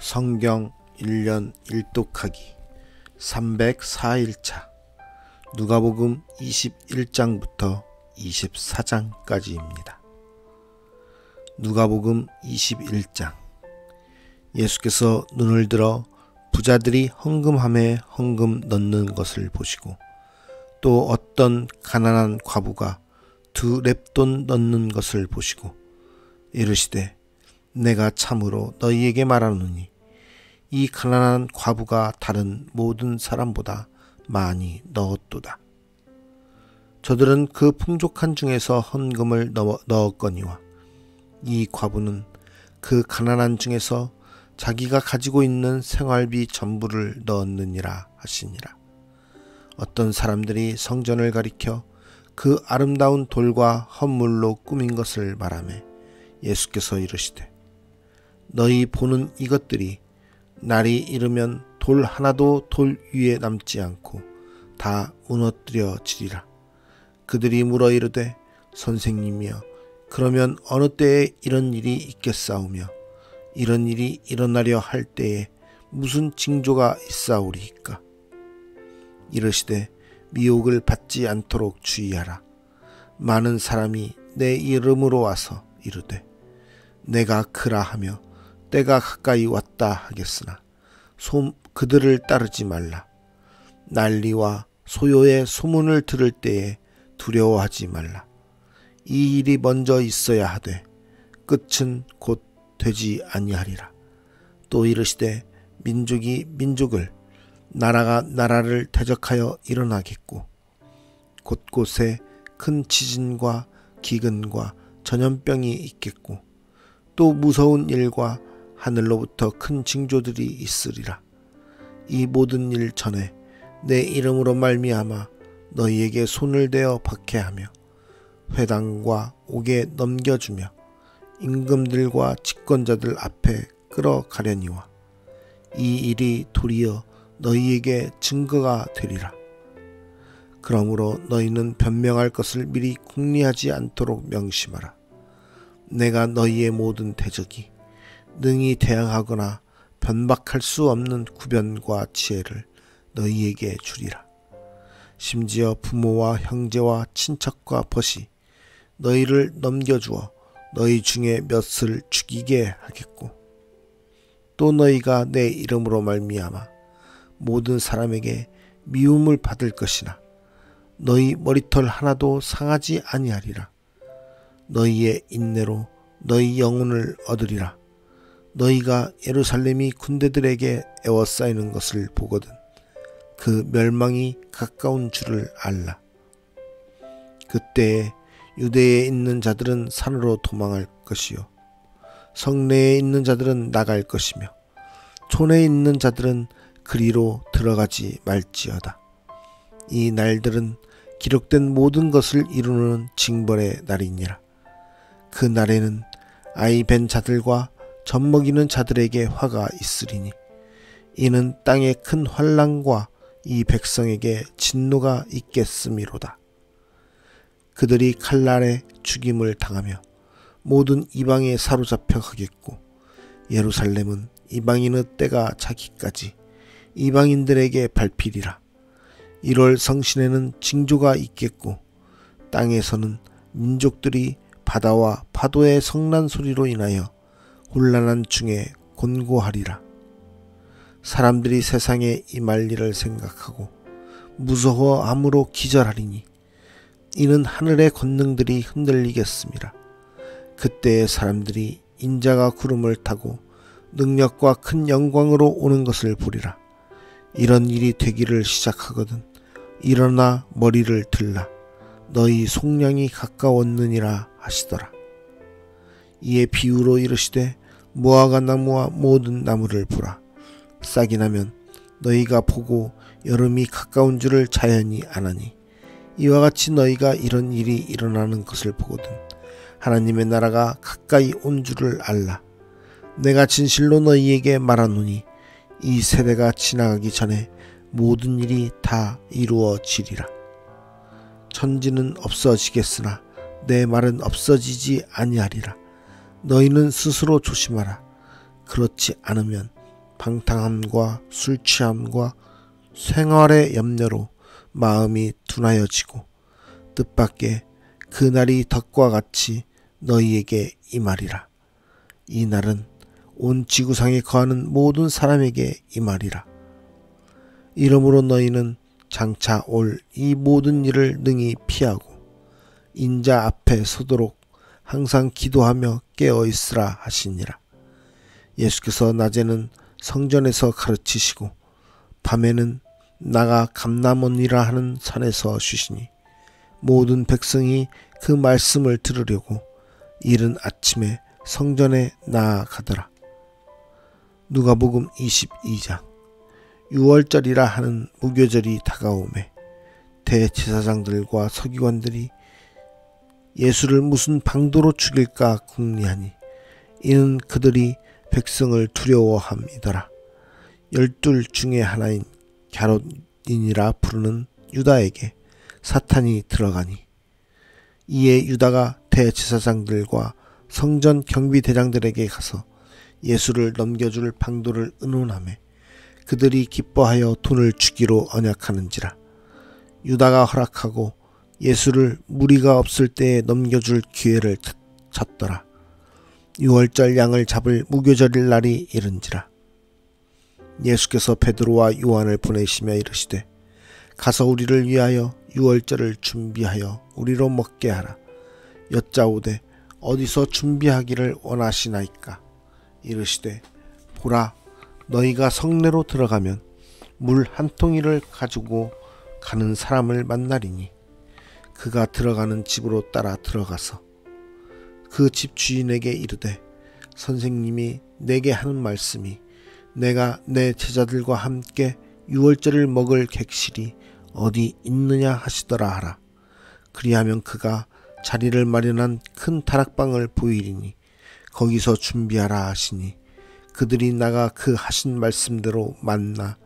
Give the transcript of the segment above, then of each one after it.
성경 1년 1독하기 304일차 누가복음 21장부터 24장까지입니다. 누가복음 21장. 예수께서 눈을 들어 부자들이 헌금함에 헌금 넣는 것을 보시고 또 어떤 가난한 과부가 2렙돈 넣는 것을 보시고 이르시되 내가 참으로 너희에게 말하노니 이 가난한 과부가 다른 모든 사람보다 많이 넣었도다. 저들은 그 풍족한 중에서 헌금을 넣었거니와 이 과부는 그 가난한 중에서 자기가 가지고 있는 생활비 전부를 넣었느니라 하시니라. 어떤 사람들이 성전을 가리켜 그 아름다운 돌과 헌물로 꾸민 것을 말하매 예수께서 이르시되 너희 보는 이것들이 날이 이르면 돌 하나도 돌 위에 남지 않고 다 무너뜨려지리라. 그들이 물어 이르되 선생님이여 그러면 어느 때에 이런 일이 있겠사오며 이런 일이 일어나려 할 때에 무슨 징조가 있사오리이까? 이르시되 미혹을 받지 않도록 주의하라. 많은 사람이 내 이름으로 와서 이르되 내가 그라 하며 때가 가까이 왔다 하겠으나 그들을 따르지 말라. 난리와 소요의 소문을 들을 때에 두려워하지 말라. 이 일이 먼저 있어야 하되 끝은 곧 되지 아니하리라. 또 이르시되 민족이 민족을 나라가 나라를 대적하여 일어나겠고 곳곳에 큰 지진과 기근과 전염병이 있겠고 또 무서운 일과 하늘로부터 큰 징조들이 있으리라. 이 모든 일 전에 내 이름으로 말미암아 너희에게 손을 대어 박해하며 회당과 옥에 넘겨주며 임금들과 집권자들 앞에 끌어가려니와 이 일이 도리어 너희에게 증거가 되리라. 그러므로 너희는 변명할 것을 미리 궁리하지 않도록 명심하라. 내가 너희의 모든 대적이 능히 대항하거나 변박할 수 없는 구변과 지혜를 너희에게 주리라. 심지어 부모와 형제와 친척과 벗이 너희를 넘겨주어 너희 중에 몇을 죽이게 하겠고 또 너희가 내 이름으로 말미암아 모든 사람에게 미움을 받을 것이나 너희 머리털 하나도 상하지 아니하리라. 너희의 인내로 너희 영혼을 얻으리라. 너희가 예루살렘이 군대들에게 에워싸이는 것을 보거든 그 멸망이 가까운 줄을 알라. 그때에 유대에 있는 자들은 산으로 도망할 것이요 성내에 있는 자들은 나갈 것이며 촌에 있는 자들은 그리로 들어가지 말지어다. 이 날들은 기록된 모든 것을 이루는 징벌의 날이니라. 그 날에는 아이 벤 자들과 젖먹이는 자들에게 화가 있으리니 이는 땅에 큰 환난과 이 백성에게 진노가 있겠음이로다. 그들이 칼날에 죽임을 당하며 모든 이방에 사로잡혀 가겠고 예루살렘은 이방인의 때가 차기까지 이방인들에게 밟히리라. 1월 성신에는 징조가 있겠고 땅에서는 민족들이 바다와 파도의 성난 소리로 인하여 혼란한 중에 곤고하리라. 사람들이 세상에 임할 일을 생각하고 무서워함으로 기절하리니 이는 하늘의 권능들이 흔들리겠습니다. 그때의 사람들이 인자가 구름을 타고 능력과 큰 영광으로 오는 것을 보리라. 이런 일이 되기를 시작하거든 일어나 머리를 들라. 너희 속량이 가까웠느니라 하시더라. 이에 비유로 이르시되 무화과 나무와 모든 나무를 보라. 싹이 나면 너희가 보고 여름이 가까운 줄을 자연히 아나니 이와 같이 너희가 이런 일이 일어나는 것을 보거든 하나님의 나라가 가까이 온 줄을 알라. 내가 진실로 너희에게 말하노니 이 세대가 지나가기 전에 모든 일이 다 이루어지리라. 천지는 없어지겠으나 내 말은 없어지지 아니하리라. 너희는 스스로 조심하라. 그렇지 않으면 방탕함과 술 취함과 생활의 염려로 마음이 둔하여지고 뜻밖의 그날이 덕과 같이 너희에게 임하리라. 이 날은 온 지구상에 거하는 모든 사람에게 임하리라. 이러므로 너희는 장차 올 이 모든 일을 능히 피하고 인자 앞에 서도록 항상 기도하며 깨어있으라 하시니라. 예수께서 낮에는 성전에서 가르치시고 밤에는 나가 감람원이라 하는 산에서 쉬시니 모든 백성이 그 말씀을 들으려고 이른 아침에 성전에 나아가더라. 누가복음 22장. 유월절이라 하는 무교절이 다가오매 대제사장들과 서기관들이 예수를 무슨 방도로 죽일까 궁리하니 이는 그들이 백성을 두려워함이더라. 12 중에 하나인 갸롯인이라 부르는 유다에게 사탄이 들어가니 이에 유다가 대제사장들과 성전 경비대장들에게 가서 예수를 넘겨줄 방도를 의논하며 그들이 기뻐하여 돈을 주기로 언약하는지라. 유다가 허락하고 예수를 무리가 없을 때에 넘겨줄 기회를 찾더라. 유월절 양을 잡을 무교절일 날이 이른지라. 예수께서 베드로와 요한을 보내시며 이르시되 가서 우리를 위하여 유월절을 준비하여 우리로 먹게 하라. 여짜오되 어디서 준비하기를 원하시나이까. 이르시되 보라, 너희가 성내로 들어가면 물 한 통이를 가지고 가는 사람을 만나리니 그가 들어가는 집으로 따라 들어가서 그 집 주인에게 이르되 선생님이 내게 하는 말씀이 내가 내 제자들과 함께 유월절을 먹을 객실이 어디 있느냐 하시더라 하라. 그리하면 그가 자리를 마련한 큰 다락방을 보이리니 거기서 준비하라 하시니 그들이 나가 그 하신 말씀대로 만나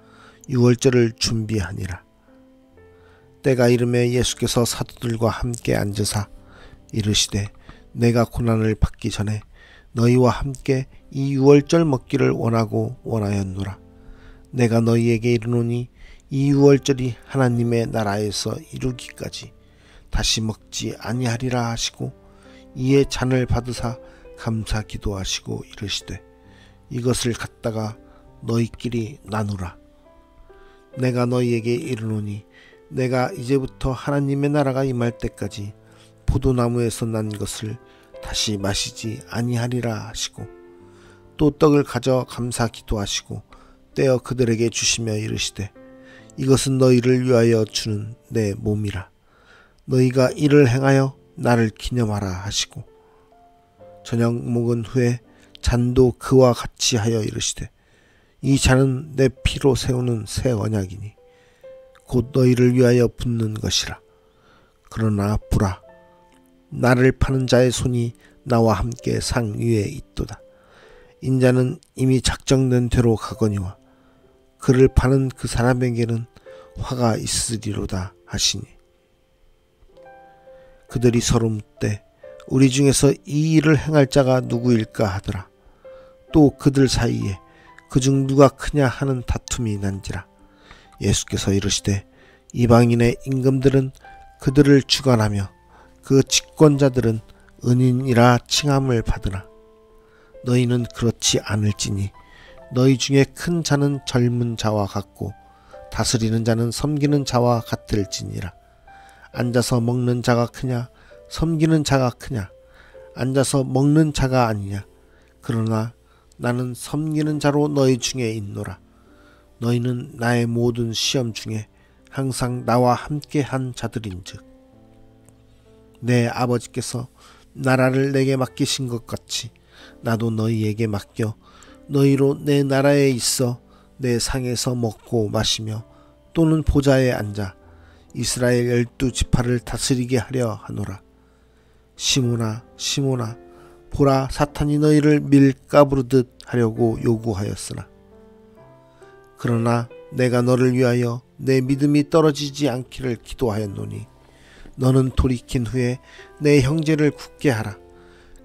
유월절을 준비하니라. 때가 이름에 예수께서 사도들과 함께 앉으사 이르시되 내가 고난을 받기 전에 너희와 함께 이 유월절 먹기를 원하였노라. 내가 너희에게 이르노니 이 유월절이 하나님의 나라에서 이루기까지 다시 먹지 아니하리라 하시고 이에 잔을 받으사 감사 기도하시고 이르시되 이것을 갖다가 너희끼리 나누라. 내가 너희에게 이르노니 내가 이제부터 하나님의 나라가 임할 때까지 포도나무에서 난 것을 다시 마시지 아니하리라 하시고 또 떡을 가져 감사 기도하시고 떼어 그들에게 주시며 이르시되 이것은 너희를 위하여 주는 내 몸이라. 너희가 이를 행하여 나를 기념하라 하시고 저녁 먹은 후에 잔도 그와 같이 하여 이르시되 이 잔은 내 피로 세우는 새 언약이니 곧 너희를 위하여 붓는 것이라. 그러나 보라, 나를 파는 자의 손이 나와 함께 상 위에 있도다. 인자는 이미 작정된 대로 가거니와 그를 파는 그 사람에게는 화가 있으리로다 하시니 그들이 서로 묻되 우리 중에서 이 일을 행할 자가 누구일까 하더라. 또 그들 사이에 그중 누가 크냐 하는 다툼이 난지라. 예수께서 이르시되 이방인의 임금들은 그들을 주관하며 그 집권자들은 은인이라 칭함을 받으나 너희는 그렇지 않을지니 너희 중에 큰 자는 젊은 자와 같고 다스리는 자는 섬기는 자와 같을지니라. 앉아서 먹는 자가 크냐 섬기는 자가 크냐. 앉아서 먹는 자가 아니냐. 그러나 나는 섬기는 자로 너희 중에 있노라. 너희는 나의 모든 시험 중에 항상 나와 함께한 자들인즉 내 아버지께서 나라를 내게 맡기신 것 같이 나도 너희에게 맡겨 너희로 내 나라에 있어 내 상에서 먹고 마시며 또는 보좌에 앉아 이스라엘 12지파를 다스리게 하려 하노라. 시몬아 시몬아 보라, 사탄이 너희를 밀가부르듯 하려고 요구하였으나 그러나 내가 너를 위하여 내 믿음이 떨어지지 않기를 기도하였노니 너는 돌이킨 후에 내 형제를 굳게 하라.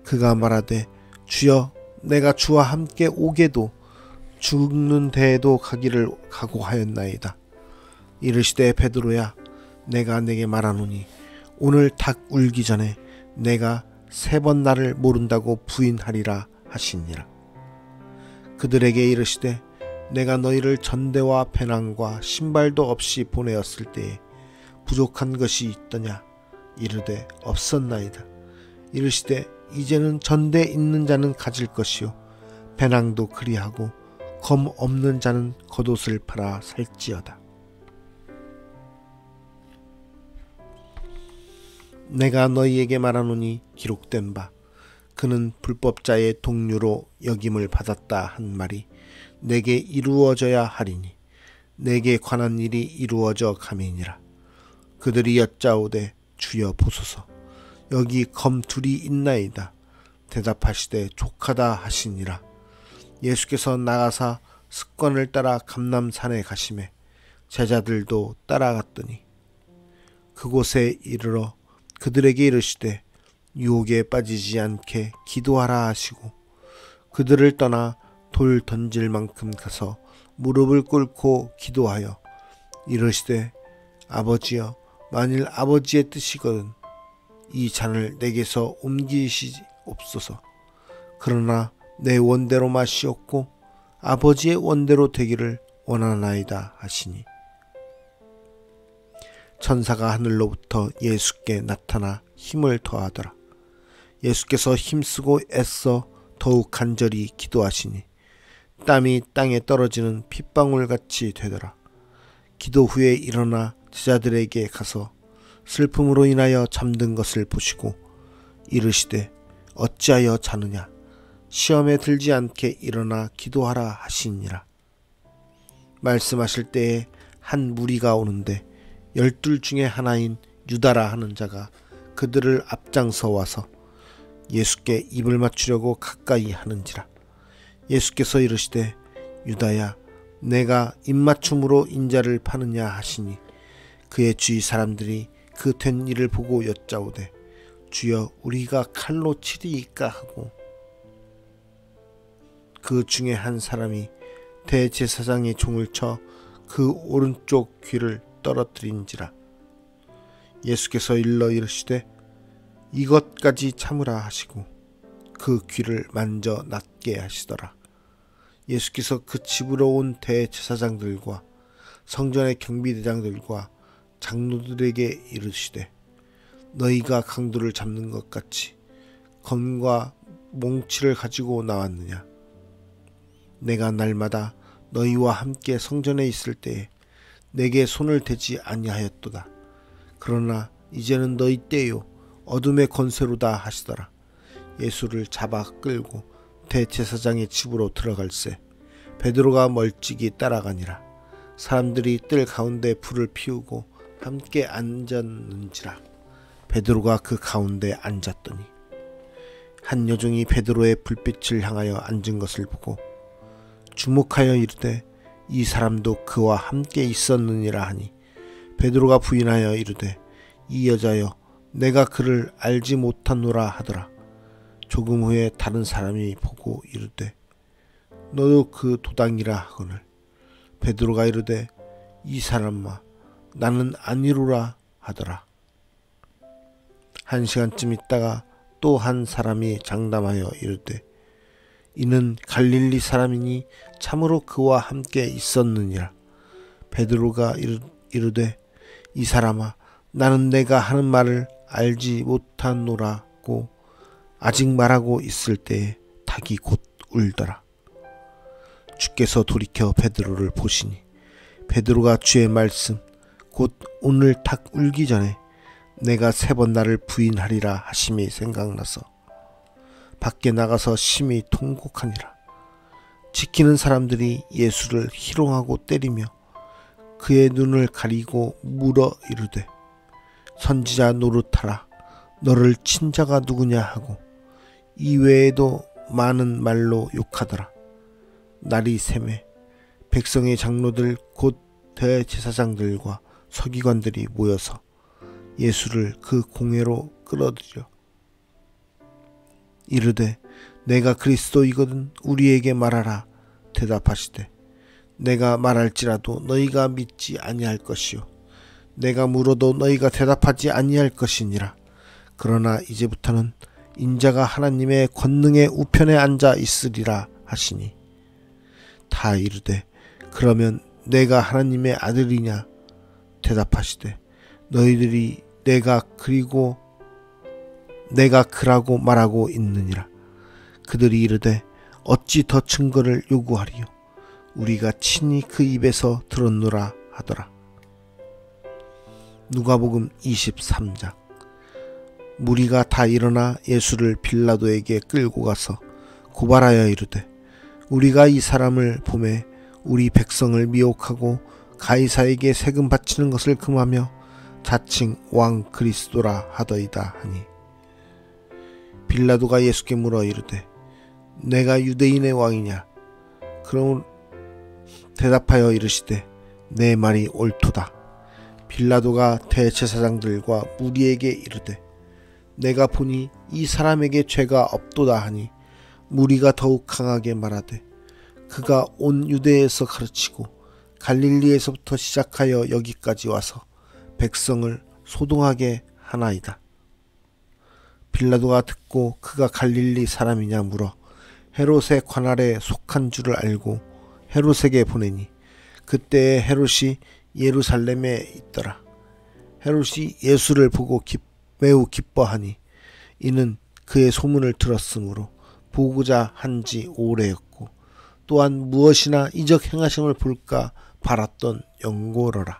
그가 말하되 주여 내가 주와 함께 오게도 죽는 데에도 가기를 각오하였나이다. 이르시되 베드로야 내가 내게 말하노니 오늘 닭 울기 전에 내가 3번 나를 모른다고 부인하리라 하시니라. 그들에게 이르시되 내가 너희를 전대와 배낭과 신발도 없이 보내었을 때에 부족한 것이 있더냐? 이르되 없었나이다. 이르시되 이제는 전대 있는 자는 가질 것이요 배낭도 그리하고 검 없는 자는 겉옷을 팔아 살지어다. 내가 너희에게 말하노니 기록된 바 그는 불법자의 동류로 여김을 받았다 한 말이 내게 이루어져야 하리니 내게 관한 일이 이루어져 가매니라. 그들이 여짜오되 주여 보소서 여기 검 둘이 있나이다. 대답하시되 족하다 하시니라. 예수께서 나가사 습관을 따라 감람산에 가시매 제자들도 따라갔더니 그곳에 이르러 그들에게 이르시되 유혹에 빠지지 않게 기도하라 하시고 그들을 떠나 돌 던질 만큼 가서 무릎을 꿇고 기도하여 이르시되 아버지여 만일 아버지의 뜻이거든 이 잔을 내게서 옮기시옵소서. 그러나 내 원대로 마시옵고 아버지의 원대로 되기를 원하나이다 하시니 천사가 하늘로부터 예수께 나타나 힘을 더하더라. 예수께서 힘쓰고 애써 더욱 간절히 기도하시니 땀이 땅에 떨어지는 핏방울같이 되더라. 기도 후에 일어나 제자들에게 가서 슬픔으로 인하여 잠든 것을 보시고 이르시되 어찌하여 자느냐? 시험에 들지 않게 일어나 기도하라 하시니라. 말씀하실 때에 한 무리가 오는데 12 중에 하나인 유다라 하는 자가 그들을 앞장서 와서 예수께 입을 맞추려고 가까이 하는지라. 예수께서 이르시되 유다야 내가 입맞춤으로 인자를 파느냐 하시니 그의 주위 사람들이 그 된 일을 보고 여짜오되 주여 우리가 칼로 치리이까 하고 그 중에 한 사람이 대제사장의 종을 쳐 그 오른쪽 귀를 떨어뜨린지라. 예수께서 일러 이르시되 이것까지 참으라 하시고 그 귀를 만져 낫게 하시더라. 예수께서 그 집으로 온 대제사장들과 성전의 경비대장들과 장로들에게 이르시되 너희가 강도를 잡는 것 같이 검과 몽치를 가지고 나왔느냐? 내가 날마다 너희와 함께 성전에 있을 때에 내게 손을 대지 아니하였도다. 그러나 이제는 너희 때요 어둠의 권세로다 하시더라. 예수를 잡아 끌고 대제사장의 집으로 들어갈새 베드로가 멀찍이 따라가니라. 사람들이 뜰 가운데 불을 피우고 함께 앉았는지라. 베드로가 그 가운데 앉았더니 한 여종이 베드로의 불빛을 향하여 앉은 것을 보고 주목하여 이르되 이 사람도 그와 함께 있었느니라 하니 베드로가 부인하여 이르되 이 여자여 내가 그를 알지 못하노라 하더라. 조금 후에 다른 사람이 보고 이르되 너도 그 도당이라 하거늘 베드로가 이르되 이 사람아 나는 아니로라 하더라. 1시간쯤 있다가 또 한 사람이 장담하여 이르되 이는 갈릴리 사람이니 참으로 그와 함께 있었느니라. 베드로가 이르되 이 사람아 나는 내가 하는 말을 알지 못하노라고 아직 말하고 있을 때에 닭이 곧 울더라. 주께서 돌이켜 베드로를 보시니 베드로가 주의 말씀 곧 오늘 닭 울기 전에 내가 3번 나를 부인하리라 하심이 생각나서 밖에 나가서 심히 통곡하니라. 지키는 사람들이 예수를 희롱하고 때리며 그의 눈을 가리고 물어 이르되 선지자 노릇하라 너를 친 자가 누구냐 하고 이외에도 많은 말로 욕하더라. 날이 새매 백성의 장로들 곧 대제사장들과 서기관들이 모여서 예수를 그 공회로 끌어들여 이르되 내가 그리스도이거든 우리에게 말하라 대답하시되 내가 말할지라도 너희가 믿지 아니할 것이요 내가 물어도 너희가 대답하지 아니할 것이니라. 그러나 이제부터는 인자가 하나님의 권능의 우편에 앉아 있으리라 하시니 다 이르되 그러면 내가 하나님의 아들이냐 대답하시되 너희들이 내가 그라고 말하고 있느니라. 그들이 이르되 어찌 더 증거를 요구하리요 우리가 친히 그 입에서 들었노라 하더라. 누가복음 23장. 무리가 다 일어나 예수를 빌라도에게 끌고 가서 고발하여 이르되 우리가 이 사람을 보매 우리 백성을 미혹하고 가이사에게 세금 바치는 것을 금하며 자칭 왕 그리스도라 하더이다 하니 빌라도가 예수께 물어 이르되 내가 유대인의 왕이냐. 그러므로 대답하여 이르시되 내 말이 옳도다. 빌라도가 대제사장들과 무리에게 이르되 내가 보니 이 사람에게 죄가 없도다 하니 무리가 더욱 강하게 말하되 그가 온 유대에서 가르치고 갈릴리에서부터 시작하여 여기까지 와서 백성을 소동하게 하나이다. 빌라도가 듣고 그가 갈릴리 사람이냐 물어 헤롯의 관할에 속한 줄을 알고 헤롯에게 보내니 그때에 헤롯이 예루살렘에 있더라. 헤롯이 예수를 보고 매우 기뻐하니 이는 그의 소문을 들었으므로 보고자 한지 오래였고 또한 무엇이나 이적 행하심을 볼까 바랐던 영고로라.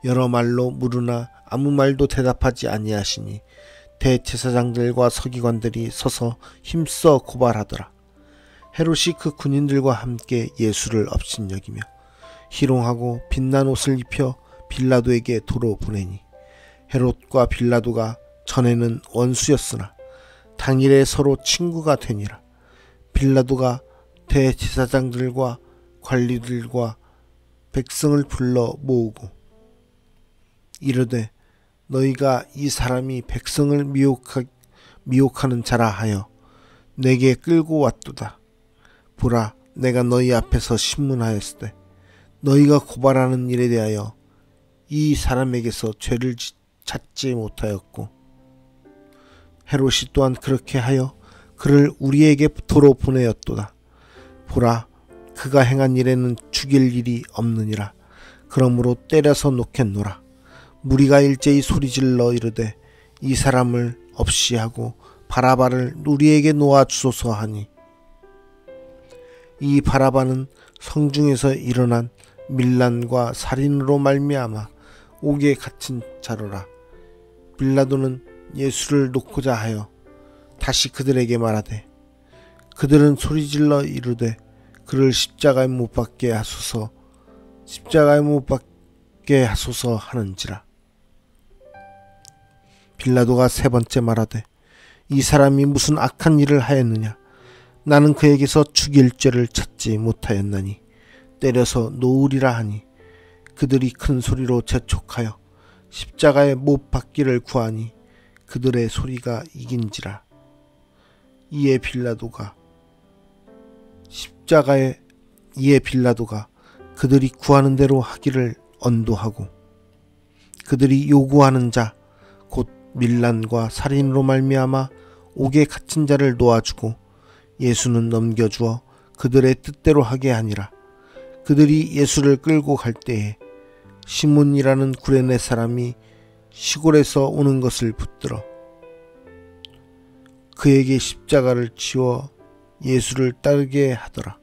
여러 말로 물으나 아무 말도 대답하지 아니하시니 대제사장들과 서기관들이 서서 힘써 고발하더라. 헤롯이 그 군인들과 함께 예수를 업신여기며 희롱하고 빛난 옷을 입혀 빌라도에게 도로 보내니 헤롯과 빌라도가 전에는 원수였으나 당일에 서로 친구가 되니라. 빌라도가 대제사장들과 관리들과 백성을 불러 모으고 이르되 너희가 이 사람이 백성을 미혹하는 자라 하여 내게 끌고 왔도다. 보라, 내가 너희 앞에서 신문하였을 때 너희가 고발하는 일에 대하여 이 사람에게서 죄를 찾지 못하였고 헤롯이 또한 그렇게 하여 그를 우리에게 도로 보내었도다. 보라, 그가 행한 일에는 죽일 일이 없느니라. 그러므로 때려서 놓겠노라. 무리가 일제히 소리질러 이르되 이 사람을 없이 하고 바라바를 우리에게 놓아 주소서 하니 이 바라바는 성중에서 일어난 밀란과 살인으로 말미암아 옥에 갇힌 자로라. 빌라도는 예수를 놓고자 하여 다시 그들에게 말하되 그들은 소리질러 이르되 그를 십자가에 못 박게 하소서 하는지라. 빌라도가 세 번째 말하되 이 사람이 무슨 악한 일을 하였느냐. 나는 그에게서 죽일 죄를 찾지 못하였나니 때려서 놓으리라 하니 그들이 큰 소리로 재촉하여 십자가에 못 박기를 구하니 그들의 소리가 이긴지라. 이에 빌라도가 그들이 구하는 대로 하기를 언도하고 그들이 요구하는 자 곧 밀란과 살인으로 말미암아 옥에 갇힌 자를 놓아주고 예수는 넘겨주어 그들의 뜻대로 하게 하니라. 그들이 예수를 끌고 갈 때에 시몬이라는 구레네 사람이 시골에서 오는 것을 붙들어 그에게 십자가를 지워 예수를 따르게 하더라.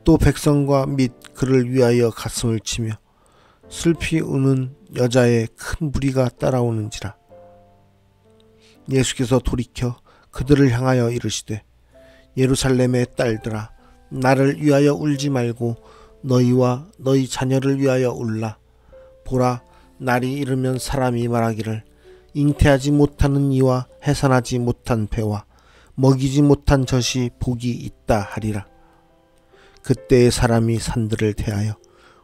또 백성과 및 그를 위하여 가슴을 치며 슬피 우는 여자의 큰 무리가 따라오는지라. 예수께서 돌이켜 그들을 향하여 이르시되 예루살렘의 딸들아, 나를 위하여 울지 말고 너희와 너희 자녀를 위하여 울라. 보라, 날이 이르면 사람이 말하기를 잉태하지 못하는 이와 해산하지 못한 배와 먹이지 못한 젖이 복이 있다 하리라. 그때의 사람이 산들을 대하여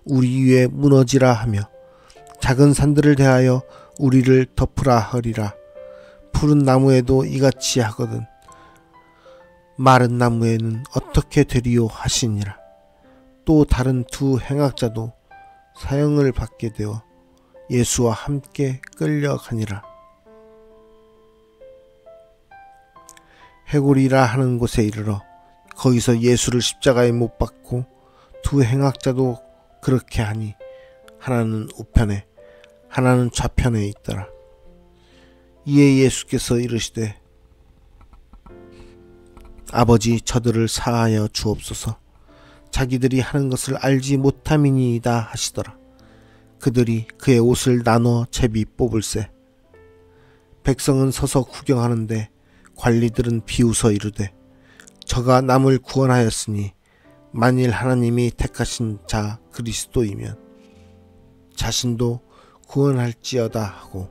우리 위에 무너지라 하며 작은 산들을 대하여 우리를 덮으라 하리라. 푸른 나무에도 이같이 하거든 마른 나무에는 어떻게 되리요 하시니라. 또 다른 두 행악자도 사형을 받게 되어 예수와 함께 끌려가니라. 해골이라 하는 곳에 이르러 거기서 예수를 십자가에 못 박고 두 행악자도 그렇게 하니 하나는 우편에 하나는 좌편에 있더라. 이에 예수께서 이르시되 아버지 저들을 사하여 주옵소서. 자기들이 하는 것을 알지 못함이니이다 하시더라. 그들이 그의 옷을 나눠 제비 뽑을세. 백성은 서서 구경하는데 관리들은 비웃어 이르되 저가 남을 구원하였으니 만일 하나님이 택하신 자 그리스도이면 자신도 구원할지어다 하고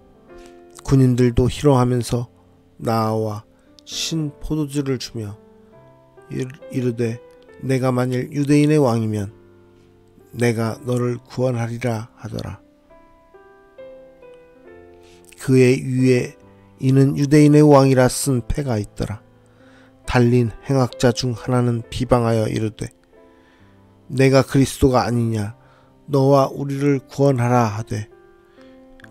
군인들도 희롱하면서 나와 신 포도주를 주며 이르되 내가 만일 유대인의 왕이면 내가 너를 구원하리라 하더라. 그의 위에 이는 유대인의 왕이라 쓴 패가 있더라. 달린 행악자 중 하나는 비방하여 이르되 내가 그리스도가 아니냐 너와 우리를 구원하라 하되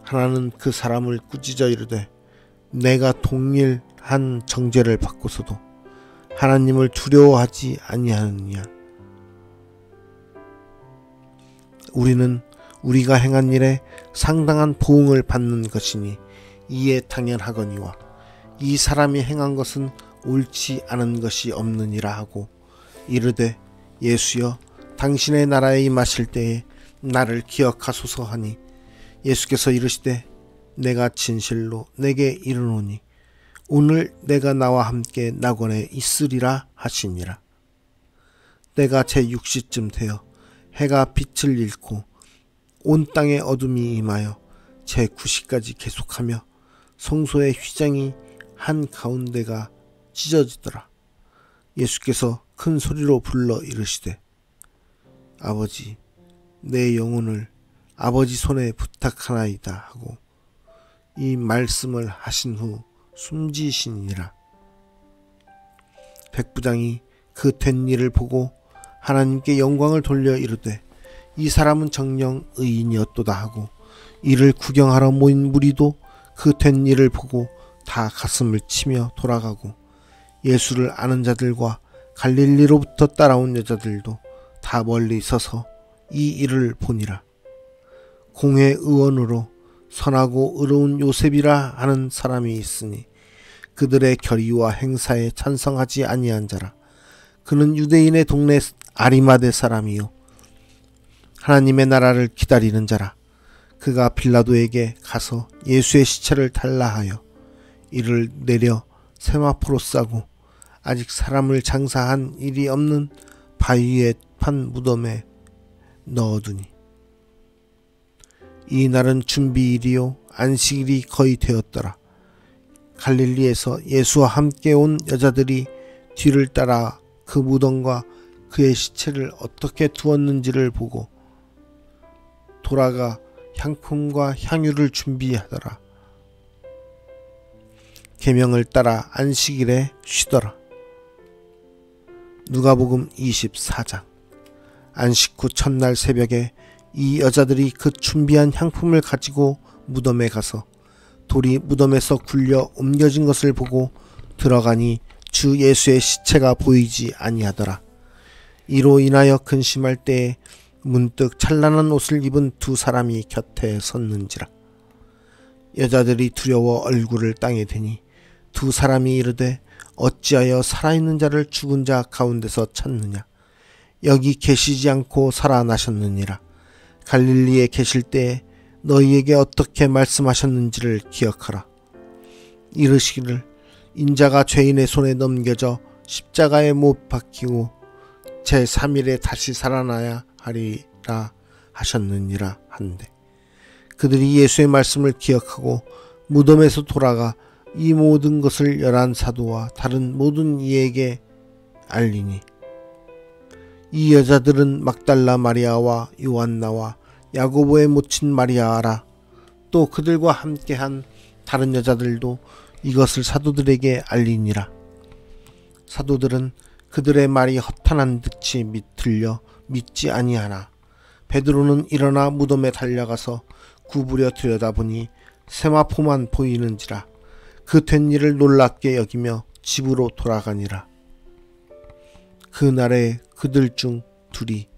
하나는 그 사람을 꾸짖어 이르되 내가 동일한 정죄를 받고서도 하나님을 두려워하지 아니하느냐. 우리는 우리가 행한 일에 상당한 보응을 받는 것이니 이에 당연하거니와 이 사람이 행한 것은 옳지 않은 것이 없느니라 하고 이르되 예수여 당신의 나라에 임하실 때에 나를 기억하소서 하니 예수께서 이르시되 내가 진실로 내게 이르노니 오늘 내가 나와 함께 낙원에 있으리라 하시니라. 때가 제6시쯤 되어 해가 빛을 잃고 온 땅에 어둠이 임하여 제9시까지 계속하며 성소의 휘장이 한가운데가 찢어지더라. 예수께서 큰 소리로 불러 이르시되 아버지 내 영혼을 아버지 손에 부탁하나이다 하고 이 말씀을 하신 후 숨지시니라. 백부장이 그 된 일을 보고 하나님께 영광을 돌려 이르되 이 사람은 정녕 의인이었도다 하고 이를 구경하러 모인 무리도 그 된 일을 보고 다 가슴을 치며 돌아가고 예수를 아는 자들과 갈릴리로부터 따라온 여자들도 다 멀리 서서 이 일을 보니라. 공회 의원으로 선하고 의로운 요셉이라 하는 사람이 있으니 그들의 결의와 행사에 찬성하지 아니한 자라. 그는 유대인의 동네 아리마대 사람이요 하나님의 나라를 기다리는 자라. 그가 빌라도에게 가서 예수의 시체를 달라 하여 이를 내려 세마포로 싸고 아직 사람을 장사한 일이 없는 바위에 판 무덤에 넣어두니 이 날은 준비일이요 안식일이 거의 되었더라. 갈릴리에서 예수와 함께 온 여자들이 뒤를 따라 그 무덤과 그의 시체를 어떻게 두었는지를 보고 돌아가 향품과 향유를 준비하더라. 계명을 따라 안식일에 쉬더라. 누가복음 24장. 안식 후 첫날 새벽에 이 여자들이 그 준비한 향품을 가지고 무덤에 가서 돌이 무덤에서 굴려 옮겨진 것을 보고 들어가니 주 예수의 시체가 보이지 아니하더라. 이로 인하여 근심할 때에 문득 찬란한 옷을 입은 두 사람이 곁에 섰는지라. 여자들이 두려워 얼굴을 땅에 대니 두 사람이 이르되 어찌하여 살아있는 자를 죽은 자 가운데서 찾느냐. 여기 계시지 않고 살아나셨느니라. 갈릴리에 계실 때에 너희에게 어떻게 말씀하셨는지를 기억하라. 이르시기를 인자가 죄인의 손에 넘겨져 십자가에 못 박히고 제3일에 다시 살아나야 하리라 하셨느니라 한데 그들이 예수의 말씀을 기억하고 무덤에서 돌아가 이 모든 것을 11사도와 다른 모든 이에게 알리니 이 여자들은 막달라 마리아와 요한나와 야고보의 모친 마리아라. 또 그들과 함께한 다른 여자들도 이것을 사도들에게 알리니라. 사도들은 그들의 말이 허탄한 듯이 들려 믿지 아니하나 베드로는 일어나 무덤에 달려가서 구부려 들여다보니 세마포만 보이는지라 그 된 일을 놀랍게 여기며 집으로 돌아가니라. 그날에 그들 중 둘이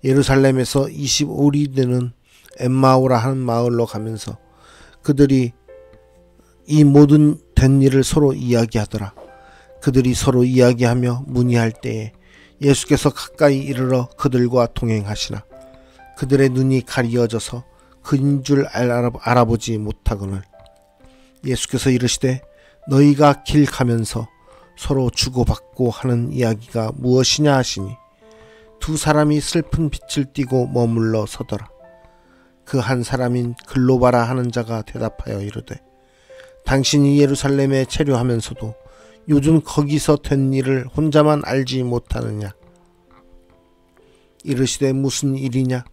예루살렘에서 25리 되는 엠마오라 하는 마을로 가면서 그들이 이 모든 된 일을 서로 이야기하더라. 그들이 서로 이야기하며 문의할 때에 예수께서 가까이 이르러 그들과 동행하시나 그들의 눈이 가리어져서 그인 줄 알아보지 못하거늘 예수께서 이르시되 너희가 길 가면서 서로 주고받고 하는 이야기가 무엇이냐 하시니 두 사람이 슬픈 빛을 띠고 머물러 서더라. 그 한 사람인 글로바라 하는 자가 대답하여 이르되 당신이 예루살렘에 체류하면서도 요즘 거기서 된 일을 혼자만 알지 못하느냐. 이르시되 무슨 일이냐.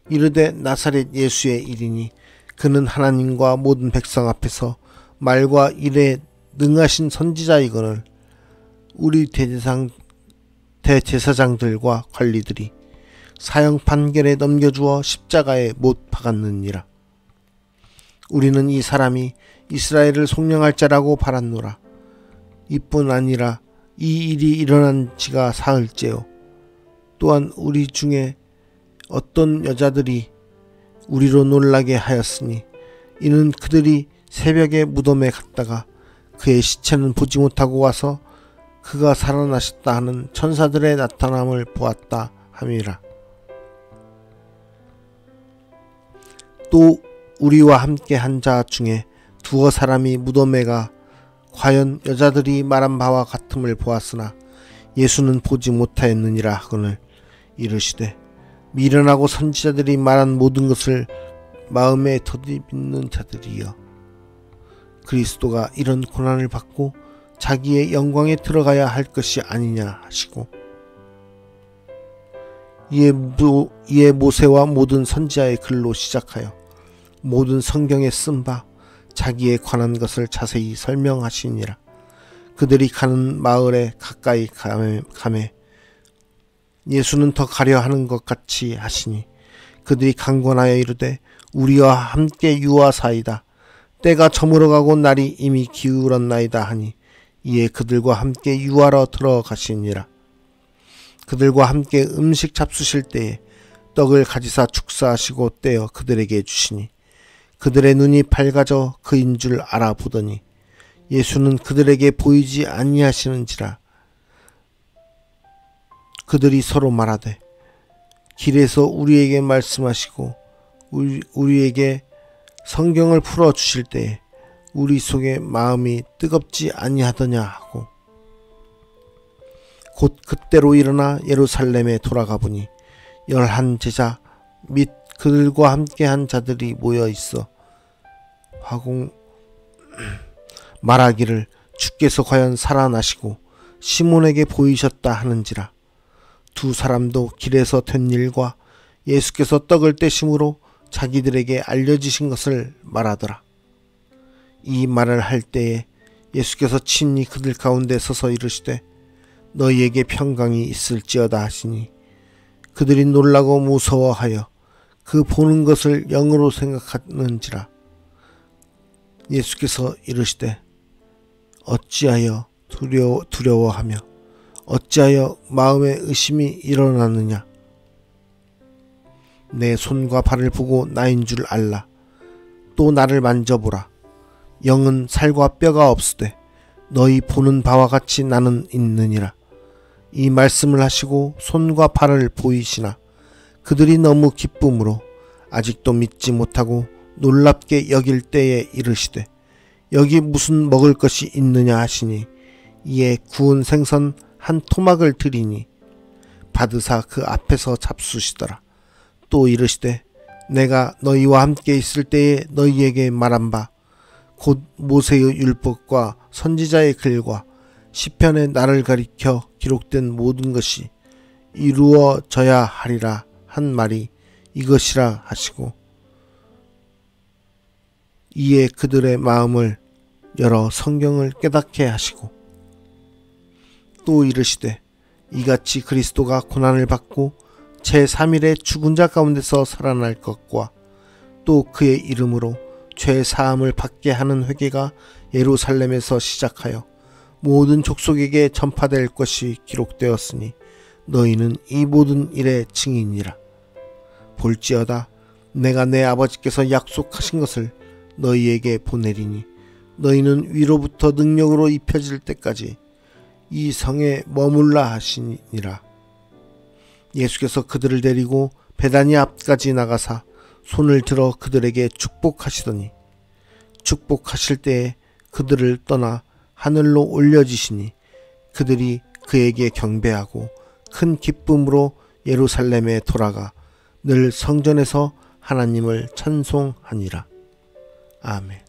이르되 나사렛 예수의 일이니 그는 하나님과 모든 백성 앞에서 말과 일에 능하신 선지자이거늘 우리 대제사장들과 관리들이 사형 판결에 넘겨주어 십자가에 못 박았느니라. 우리는 이 사람이 이스라엘을 속량할 자라고 바랐노라. 이뿐 아니라 이 일이 일어난 지가 사흘째요. 또한 우리 중에 어떤 여자들이 우리로 놀라게 하였으니 이는 그들이 새벽에 무덤에 갔다가 그의 시체는 보지 못하고 와서 그가 살아나셨다 하는 천사들의 나타남을 보았다 함이라. 또 우리와 함께 한 자 중에 두어 사람이 무덤에 가 과연 여자들이 말한 바와 같음을 보았으나 예수는 보지 못하였느니라 하거늘 이르시되 미련하고 선지자들이 말한 모든 것을 마음에 더듬는 자들이여 그리스도가 이런 고난을 받고 자기의 영광에 들어가야 할 것이 아니냐 하시고 이에 모세와 모든 선지자의 글로 시작하여 모든 성경에 쓴 바 자기에 관한 것을 자세히 설명하시니라. 그들이 가는 마을에 가까이 가매 예수는 더 가려 하는 것 같이 하시니 그들이 강권하여 이르되 우리와 함께 유하사이다. 때가 저물어가고 날이 이미 기울었나이다 하니 이에 그들과 함께 유하러 들어가시니라. 그들과 함께 음식 잡수실 때에 떡을 가지사 축사하시고 떼어 그들에게 주시니 그들의 눈이 밝아져 그인 줄 알아보더니 예수는 그들에게 보이지 아니하시는지라. 그들이 서로 말하되 길에서 우리에게 말씀하시고 우리에게 성경을 풀어 주실 때에 우리 속에 마음이 뜨겁지 아니하더냐 하고 곧 그때로 일어나 예루살렘에 돌아가 보니 11 제자 및 그들과 함께한 자들이 모여 있어 말하기를 주께서 과연 살아나시고 시몬에게 보이셨다 하는지라. 두 사람도 길에서 된 일과 예수께서 떡을 떼심으로 자기들에게 알려지신 것을 말하더라. 이 말을 할 때에 예수께서 친히 그들 가운데 서서 이르시되 너희에게 평강이 있을지어다 하시니 그들이 놀라고 무서워하여 그 보는 것을 영으로 생각하는지라. 예수께서 이르시되 어찌하여 두려워하며 어찌하여 마음에 의심이 일어나느냐. 내 손과 발을 보고 나인 줄 알라. 또 나를 만져보라. 영은 살과 뼈가 없으되 너희 보는 바와 같이 나는 있느니라. 이 말씀을 하시고 손과 발을 보이시나 그들이 너무 기쁨으로 아직도 믿지 못하고 놀랍게 여길 때에 이르시되 여기 무슨 먹을 것이 있느냐 하시니 이에 구운 생선 한 토막을 드리니 받으사 그 앞에서 잡수시더라. 또 이르시되 내가 너희와 함께 있을 때에 너희에게 말한 바 곧 모세의 율법과 선지자의 글과 시편에 나를 가리켜 기록된 모든 것이 이루어져야 하리라 한 말이 이것이라 하시고 이에 그들의 마음을 열어 성경을 깨닫게 하시고 또 이르시되 이같이 그리스도가 고난을 받고 제3일에 죽은 자 가운데서 살아날 것과 또 그의 이름으로 죄 사함을 받게 하는 회개가 예루살렘에서 시작하여 모든 족속에게 전파될 것이 기록되었으니 너희는 이 모든 일의 증인이라. 볼지어다 내가 내 아버지께서 약속하신 것을 너희에게 보내리니 너희는 위로부터 능력으로 입혀질 때까지 이 성에 머물라 하시니라. 예수께서 그들을 데리고 베다니 앞까지 나가사 손을 들어 그들에게 축복하시더니 축복하실 때에 그들을 떠나 하늘로 올려지시니 그들이 그에게 경배하고 큰 기쁨으로 예루살렘에 돌아가 늘 성전에서 하나님을 찬송하니라. 아멘.